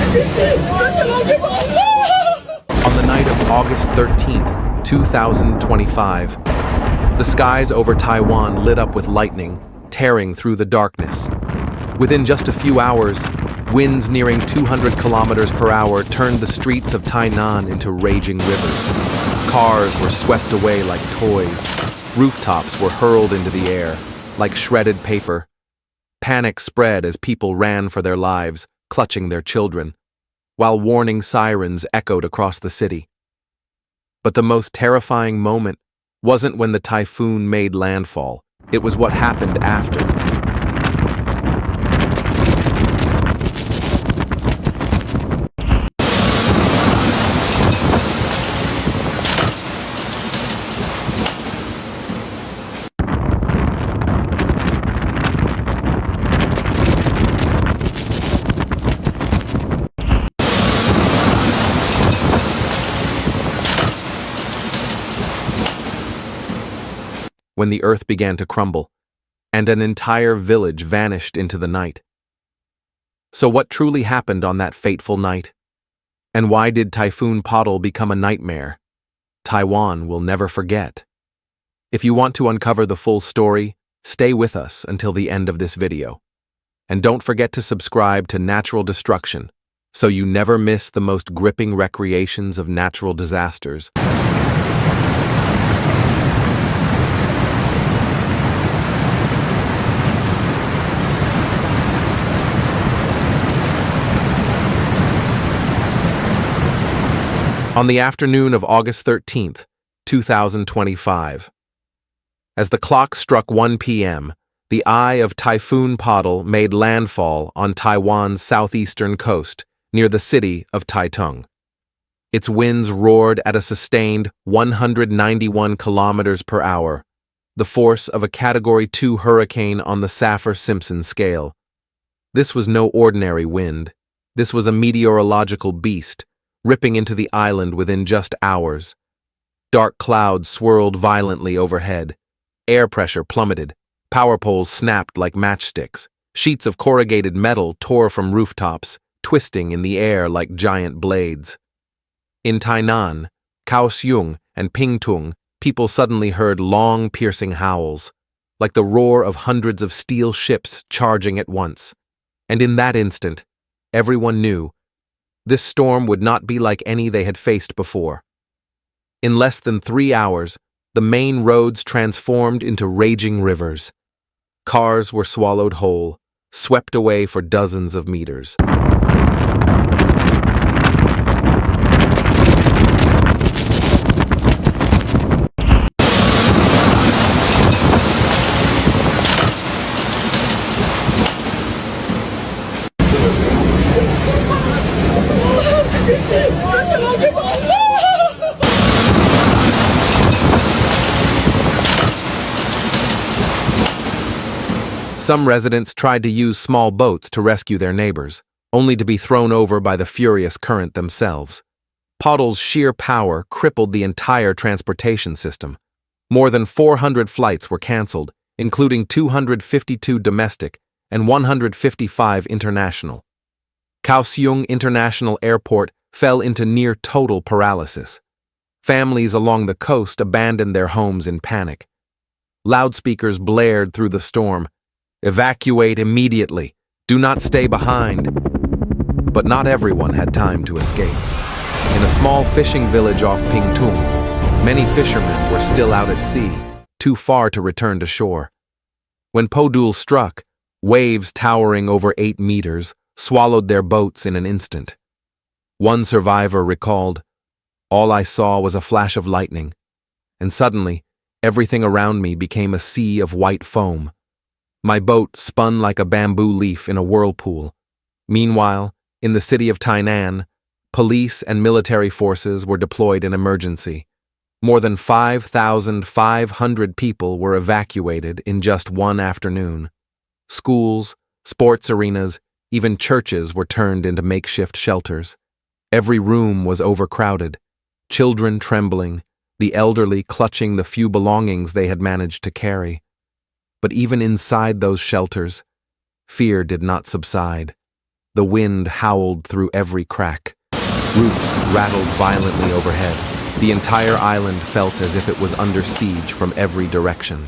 On the night of August 13th, 2025, the skies over Taiwan lit up with lightning, tearing through the darkness. Within just a few hours, winds nearing 200 kilometers per hour turned the streets of Tainan into raging rivers. Cars were swept away like toys. Rooftops were hurled into the air, like shredded paper. Panic spread as people ran for their lives, clutching their children, while warning sirens echoed across the city. But the most terrifying moment wasn't when the typhoon made landfall. It was what happened after. When the earth began to crumble, and an entire village vanished into the night. So what truly happened on that fateful night? And why did Typhoon Podul become a nightmare? Taiwan will never forget. If you want to uncover the full story, stay with us until the end of this video. And don't forget to subscribe to Natural Destruction, so you never miss the most gripping recreations of natural disasters. On the afternoon of August 13th, 2025. As the clock struck 1 p.m., the eye of Typhoon Podul made landfall on Taiwan's southeastern coast, near the city of Pingtung. Its winds roared at a sustained 191 kilometers per hour, the force of a Category 2 hurricane on the Saffir-Simpson scale. This was no ordinary wind. This was a meteorological beast, ripping into the island within just hours. Dark clouds swirled violently overhead. Air pressure plummeted. Power poles snapped like matchsticks. Sheets of corrugated metal tore from rooftops, twisting in the air like giant blades. In Tainan, Kaohsiung, and Pingtung, people suddenly heard long, piercing howls, like the roar of hundreds of steel ships charging at once. And in that instant, everyone knew this storm would not be like any they had faced before. In less than 3 hours, the main roads transformed into raging rivers. Cars were swallowed whole, swept away for dozens of meters. Some residents tried to use small boats to rescue their neighbors, only to be thrown over by the furious current themselves. Podul's sheer power crippled the entire transportation system. More than 400 flights were canceled, including 252 domestic and 155 international. Kaohsiung International Airport fell into near total paralysis. Families along the coast abandoned their homes in panic. Loudspeakers blared through the storm. Evacuate immediately. Do not stay behind. But not everyone had time to escape. In a small fishing village off Pingtung, many fishermen were still out at sea, too far to return to shore. When Podul struck, waves towering over 8 meters swallowed their boats in an instant. One survivor recalled, "All I saw was a flash of lightning, and suddenly, everything around me became a sea of white foam. My boat spun like a bamboo leaf in a whirlpool. Meanwhile, in the city of Tainan, police and military forces were deployed in emergency. More than 5,500 people were evacuated in just one afternoon. Schools, sports arenas, even churches were turned into makeshift shelters. Every room was overcrowded, children trembling, the elderly clutching the few belongings they had managed to carry. But even inside those shelters, fear did not subside. The wind howled through every crack. Roofs rattled violently overhead. The entire island felt as if it was under siege from every direction.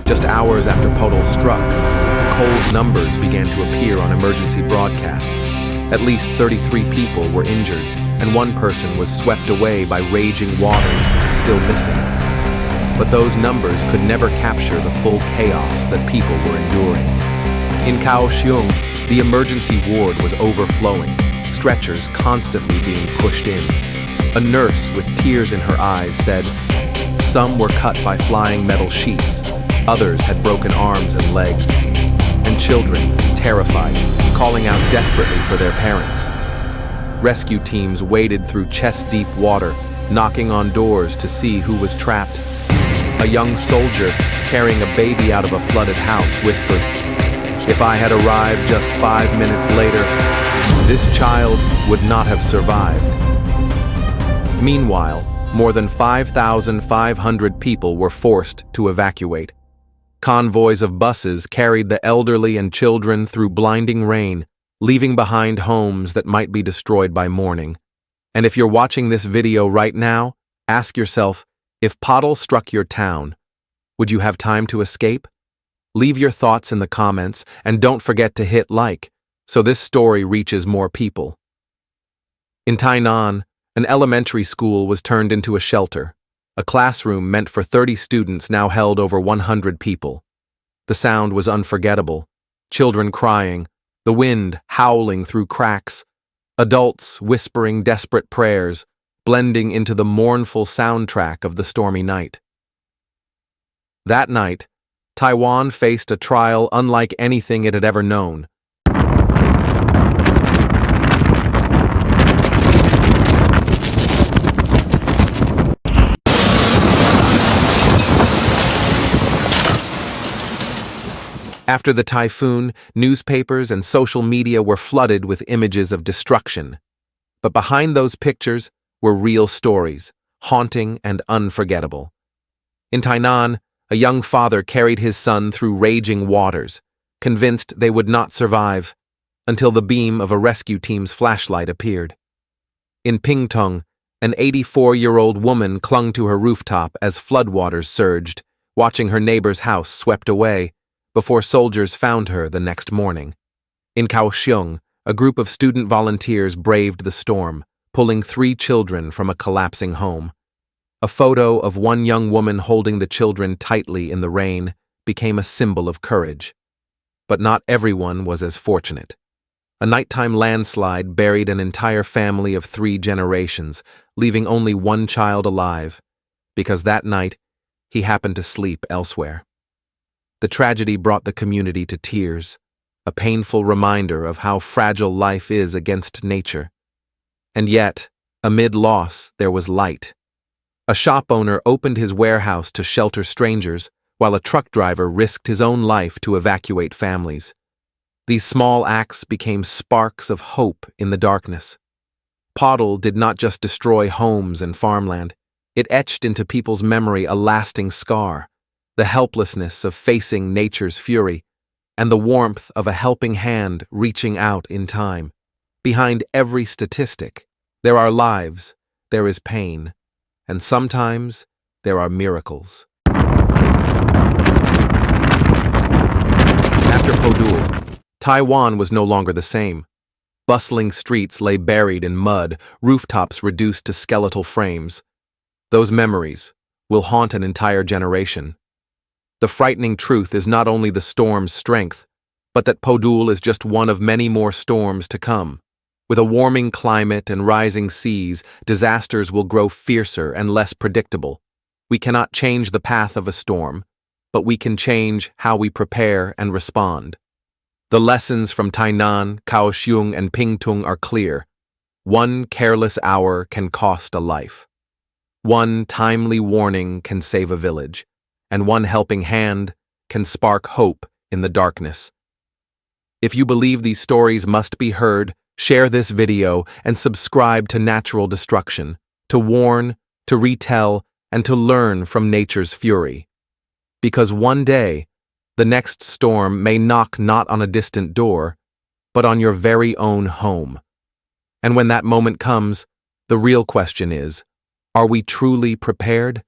Just hours after Podul struck, cold numbers began to appear on emergency broadcasts. At least 33 people were injured, and one person was swept away by raging waters, still missing. But those numbers could never capture the full chaos that people were enduring. In Kaohsiung, the emergency ward was overflowing, stretchers constantly being pushed in. A nurse with tears in her eyes said, "Some were cut by flying metal sheets. Others had broken arms and legs, and children, terrified, calling out desperately for their parents. Rescue teams waded through chest-deep water, knocking on doors to see who was trapped. A young soldier, carrying a baby out of a flooded house, whispered, "If I had arrived just 5 minutes later, this child would not have survived." Meanwhile, more than 5,500 people were forced to evacuate. Convoys of buses carried the elderly and children through blinding rain, leaving behind homes that might be destroyed by morning. And if you're watching this video right now, ask yourself, if Podul struck your town, would you have time to escape? Leave your thoughts in the comments, and don't forget to hit like, so this story reaches more people. In Tainan, an elementary school was turned into a shelter. A classroom meant for 30 students now held over 100 people. The sound was unforgettable. Children crying, the wind howling through cracks, adults whispering desperate prayers, blending into the mournful soundtrack of the stormy night. That night, Taiwan faced a trial unlike anything it had ever known. After the typhoon, newspapers and social media were flooded with images of destruction. But behind those pictures were real stories, haunting and unforgettable. In Tainan, a young father carried his son through raging waters, convinced they would not survive, until the beam of a rescue team's flashlight appeared. In Pingtung, an 84-year-old woman clung to her rooftop as floodwaters surged, watching her neighbor's house swept away, before soldiers found her the next morning. In Kaohsiung, a group of student volunteers braved the storm, pulling 3 children from a collapsing home. A photo of one young woman holding the children tightly in the rain became a symbol of courage. But not everyone was as fortunate. A nighttime landslide buried an entire family of 3 generations, leaving only one child alive, because that night he happened to sleep elsewhere. The tragedy brought the community to tears, a painful reminder of how fragile life is against nature. And yet, amid loss, there was light. A shop owner opened his warehouse to shelter strangers, while a truck driver risked his own life to evacuate families. These small acts became sparks of hope in the darkness. Podul did not just destroy homes and farmland, it etched into people's memory a lasting scar. The helplessness of facing nature's fury, and the warmth of a helping hand reaching out in time. Behind every statistic, there are lives, there is pain, and sometimes there are miracles. After Podul, Taiwan was no longer the same. Bustling streets lay buried in mud, rooftops reduced to skeletal frames. Those memories will haunt an entire generation. The frightening truth is not only the storm's strength, but that Podul is just one of many more storms to come. With a warming climate and rising seas, disasters will grow fiercer and less predictable. We cannot change the path of a storm, but we can change how we prepare and respond. The lessons from Tainan, Kaohsiung, and Pingtung are clear. One careless hour can cost a life. One timely warning can save a village. and one helping hand can spark hope in the darkness. If you believe these stories must be heard, share this video and subscribe to Natural Destruction, to warn, to retell, and to learn from nature's fury. Because one day, the next storm may knock not on a distant door, but on your very own home. And when that moment comes, the real question is, are we truly prepared?